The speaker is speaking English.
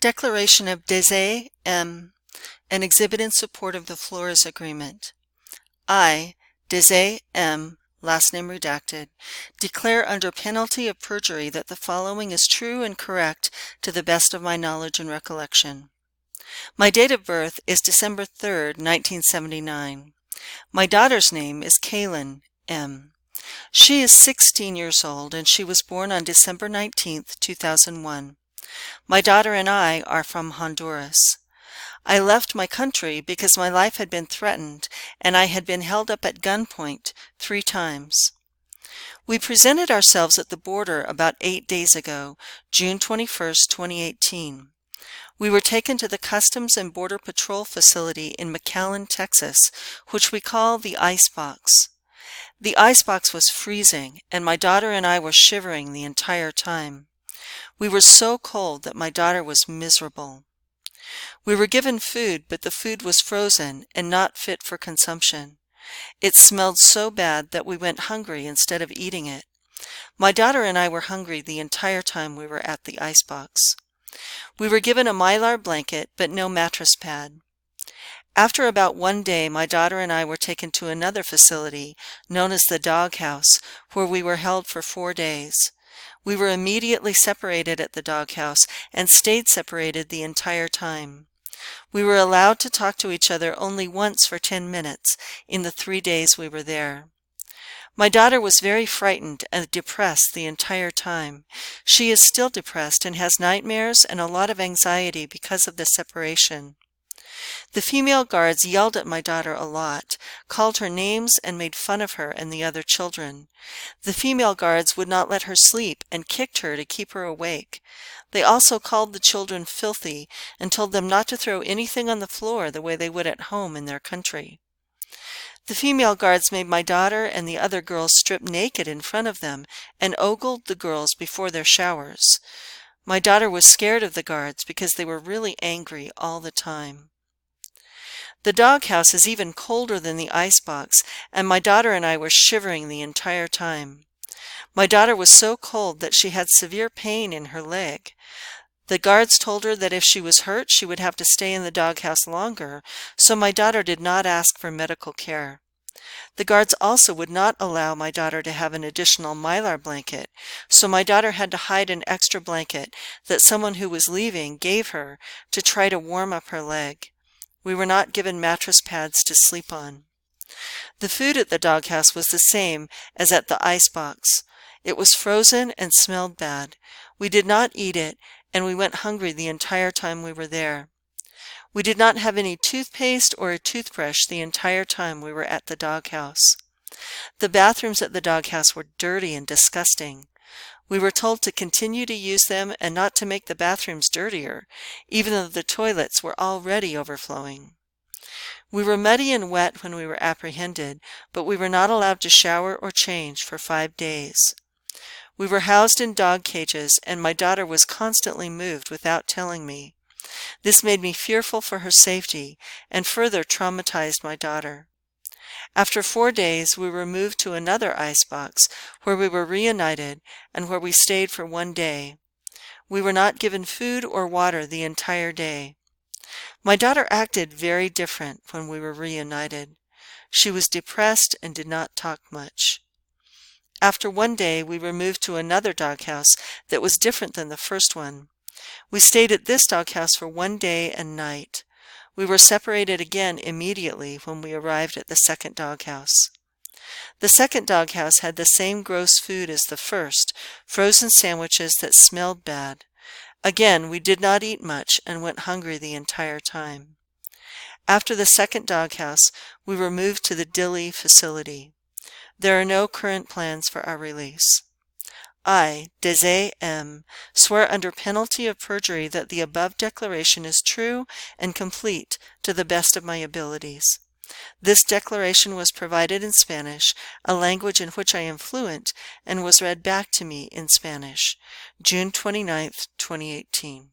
Declaration of Desai M. An exhibit in support of the Flores Agreement. I, Desai M., last name redacted, declare under penalty of perjury that the following is true and correct to the best of my knowledge and recollection. My date of birth is December 3rd, 1979. My daughter's name is Kaylin M. She is 16 years old and she was born on December 19th, 2001. My daughter and I are from Honduras. I left my country because my life had been threatened and I had been held up at gunpoint 3 times. We presented ourselves at the border about 8 days ago, June 21st, 2018. We were taken to the Customs and Border Patrol facility in McAllen, Texas, which we call the Icebox. The icebox was freezing, and my daughter and I were shivering the entire time. We were so cold that my daughter was miserable. We were given food, but the food was frozen and not fit for consumption. It smelled so bad that we went hungry instead of eating it. My daughter and I were hungry the entire time we were at the icebox. We were given a mylar blanket, but no mattress pad. After about 1 day, my daughter and I were taken to another facility, known as the Doghouse, where we were held for 4 days. We were immediately separated at the doghouse and stayed separated the entire time. We were allowed to talk to each other only once for 10 minutes in the 3 days we were there. My daughter was very frightened and depressed the entire time. She is still depressed and has nightmares and a lot of anxiety because of the separation. The female guards yelled at my daughter a lot, called her names, and made fun of her and the other children. The female guards would not let her sleep and kicked her to keep her awake. They also called the children filthy and told them not to throw anything on the floor the way they would at home in their country. The female guards made my daughter and the other girls strip naked in front of them and ogled the girls before their showers. My daughter was scared of the guards because they were really angry all the time. The doghouse is even colder than the icebox, and my daughter and I were shivering the entire time. My daughter was so cold that she had severe pain in her leg. The guards told her that if she was hurt, she would have to stay in the doghouse longer, so my daughter did not ask for medical care. The guards also would not allow my daughter to have an additional mylar blanket, so my daughter had to hide an extra blanket that someone who was leaving gave her to try to warm up her leg. We were not given mattress pads to sleep on. The food at the doghouse was the same as at the icebox. It was frozen and smelled bad. We did not eat it, and we went hungry the entire time we were there. We did not have any toothpaste or a toothbrush the entire time we were at the doghouse. The bathrooms at the doghouse were dirty and disgusting. We were told to continue to use them and not to make the bathrooms dirtier, even though the toilets were already overflowing. We were muddy and wet when we were apprehended, but we were not allowed to shower or change for 5 days. We were housed in dog cages, and my daughter was constantly moved without telling me. This made me fearful for her safety and further traumatized my daughter. After 4 days, we were moved to another icebox where we were reunited and where we stayed for 1 day. We were not given food or water the entire day. My daughter acted very different when we were reunited. She was depressed and did not talk much. After 1 day, we were moved to another doghouse that was different than the first one. We stayed at this doghouse for 1 day and night. We were separated again immediately when we arrived at the second doghouse. The second doghouse had the same gross food as the first, frozen sandwiches that smelled bad. Again, we did not eat much and went hungry the entire time. After the second doghouse, we were moved to the Dilley facility. There are no current plans for our release. I, Desai M., swear under penalty of perjury that the above declaration is true and complete to the best of my abilities. This declaration was provided in Spanish, a language in which I am fluent, and was read back to me in Spanish, June 29, 2018.